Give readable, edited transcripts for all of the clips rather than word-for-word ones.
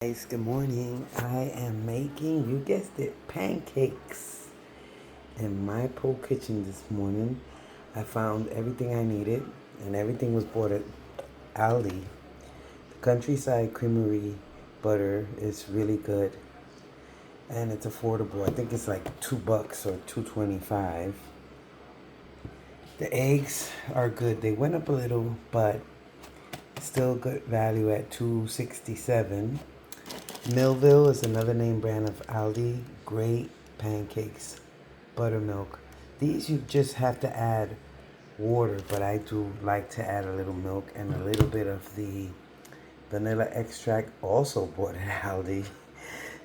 Guys, good morning. I am making, you guessed it, pancakes in my pole kitchen this morning. I found everything I needed, and everything was bought at Aldi. The Countryside Creamery butter is really good, and it's affordable. I think it's like $2 or $2.25. The eggs are good. They went up a little, but still good value at $2.67. Millville is another name brand of Aldi. Great pancakes, buttermilk. These you just have to add water, but I do like to add a little milk and a little bit of the vanilla extract. Also bought at Aldi.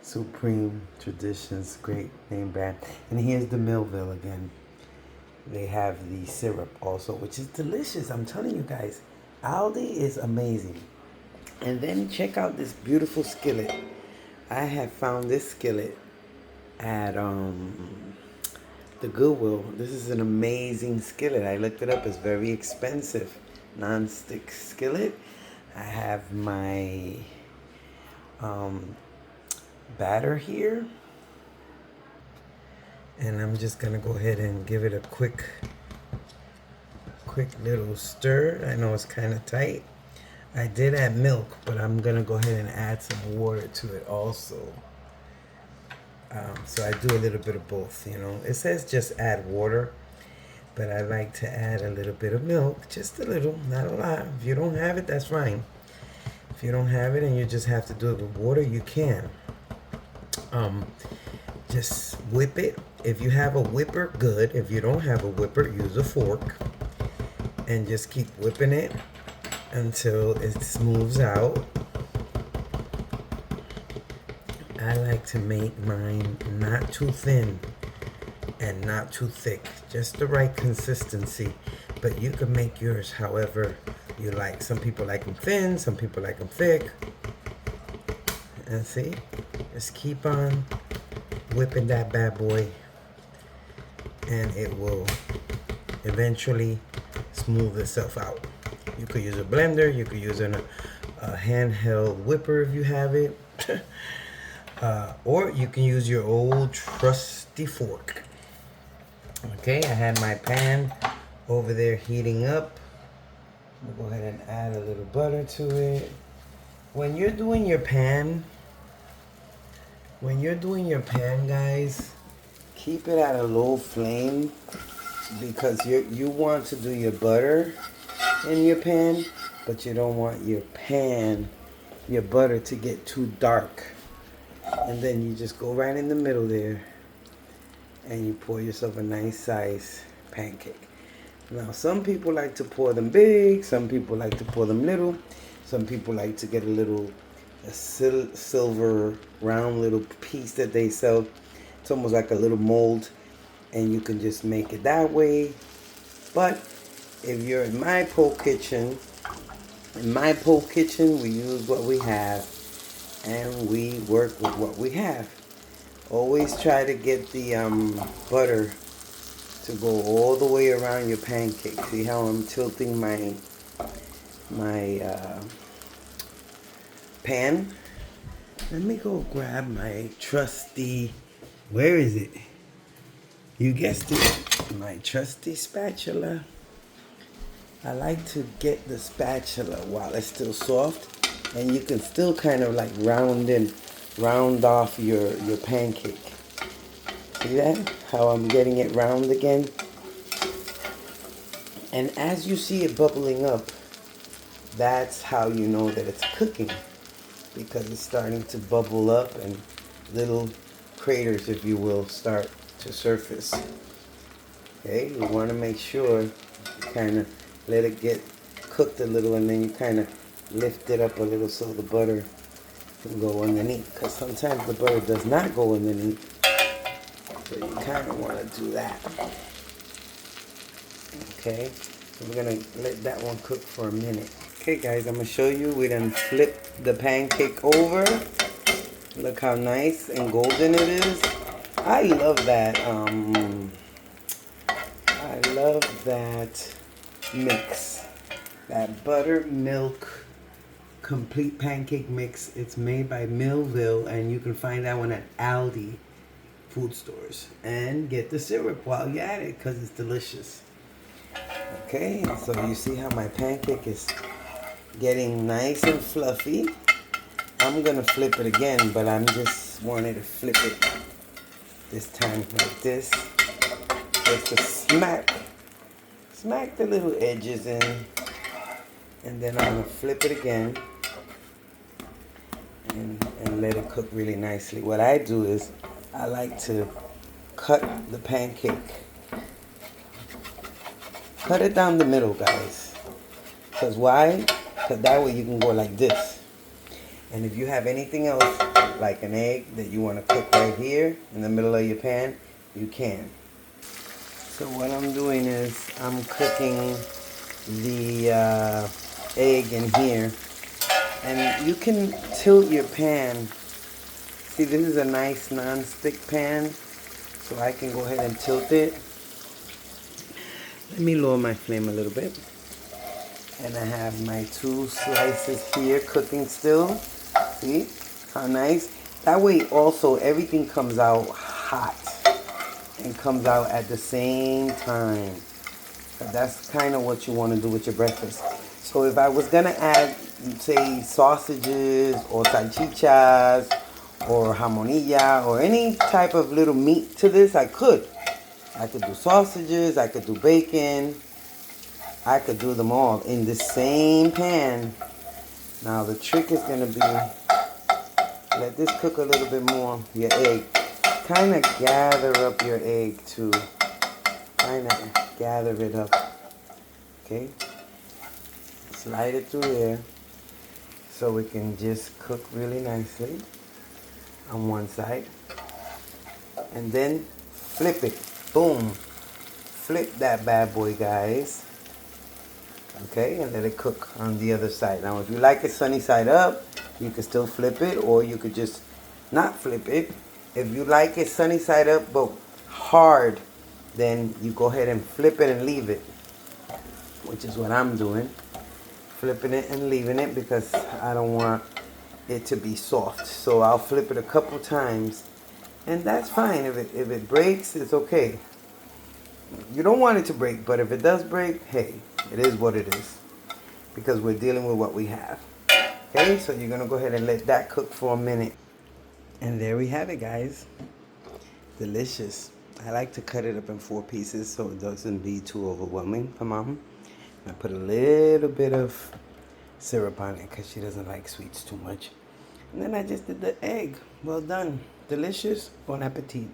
Supreme Traditions, great name brand. And here's the Millville again. They have the syrup also, which is delicious. I'm telling you guys, Aldi is amazing. And then check out this beautiful skillet. I have found this skillet at the Goodwill. This is an amazing skillet. I looked it up. It's very expensive. Non-stick skillet. I have my batter here. And I'm just going to go ahead and give it a quick little stir. I know it's kind of tight. I did add milk, but I'm going to go ahead and add some water to it also. So I do a little bit of both, you know. It says just add water, but I like to add a little bit of milk. Just a little, not a lot. If you don't have it, that's fine. If you don't have it and you just have to do it with water, you can. Just whip it. If you have a whipper, good. If you don't have a whipper, use a fork. And just keep whipping it until it smooths out. I like to make mine not too thin and not too thick, just the right consistency. But you can make yours however you like. Some people like them thin, some people like them thick. And see, just keep on whipping that bad boy, and it will eventually smooth itself out. You could use a blender, you could use a handheld whipper if you have it. Or you can use your old trusty fork. Okay, I had my pan over there heating up. I'm gonna go ahead and add a little butter to it. When you're doing your pan, guys, keep it at a low flame because you want to do your butter in your pan, but you don't want your butter to get too dark. And then you just go right in the middle there and you pour yourself a nice size pancake. Now some people like to pour them big, some people like to pour them little, some people like to get a silver round little piece that they sell. It's almost like a little mold, and you can just make it that way. But if you're in my pole kitchen, we use what we have and we work with what we have. Always try to get the butter to go all the way around your pancake. See how I'm tilting my pan? Let me go grab my trusty, where is it? You guessed it, my trusty spatula. I like to get the spatula while it's still soft, and you can still kind of like round off your pancake. See that? How I'm getting it round again? And as you see it bubbling up, that's how you know that it's cooking, because it's starting to bubble up and little craters, if you will, start to surface. Okay, you want to make sure you kind of let it get cooked a little, and then you kind of lift it up a little so the butter can go underneath, because sometimes the butter does not go underneath, so you kind of want to do that. Okay, so we're going to let that one cook for a minute. Okay guys, I'm going to show you. We done flipped the pancake over. Look how nice and golden it is. I love that mix. That buttermilk complete pancake mix. It's made by Millville, and you can find that one at Aldi food stores. And get the syrup while you're at it, because it's delicious. Okay, so you see how my pancake is getting nice and fluffy. I'm gonna flip it again, but I'm just wanting to flip it this time like this, just to smack the little edges in, and then I'm gonna flip it again and let it cook really nicely. What I do is I like to cut the pancake, cut it down the middle, guys. Because why? Because that way you can go like this. And if you have anything else, like an egg that you want to cook right here in the middle of your pan, you can. So what I'm doing is I'm cooking the egg in here. And you can tilt your pan. See, this is a nice non-stick pan, so I can go ahead and tilt it. Let me lower my flame a little bit. And I have my 2 slices here cooking still. See how nice? That way also everything comes out hot and comes out at the same time. That's kind of what you want to do with your breakfast. So if I was going to add, say, sausages or salchichas or jamonilla or any type of little meat to this, I could. I could do sausages, I could do bacon, I could do them all in the same pan. Now the trick is going to be, let this cook a little bit more, your egg. Kind of gather up your egg too. Kind of gather it up. Okay? Slide it through there so it can just cook really nicely on one side. And then flip it. Boom. Flip that bad boy, guys. Okay, and let it cook on the other side. Now, if you like it sunny side up, you can still flip it, or you could just not flip it. If you like it sunny side up, but hard, then you go ahead and flip it and leave it, which is what I'm doing. Flipping it and leaving it because I don't want it to be soft. So I'll flip it a couple times, and that's fine. If it breaks, it's okay. You don't want it to break, but if it does break, hey, it is what it is, because we're dealing with what we have. Okay, so you're gonna go ahead and let that cook for a minute. And there we have it, guys. Delicious. I like to cut it up in 4 pieces so it doesn't be too overwhelming for Mom. I put a little bit of syrup on it because she doesn't like sweets too much. And then I just did the egg. Well done. Delicious. Bon appetit.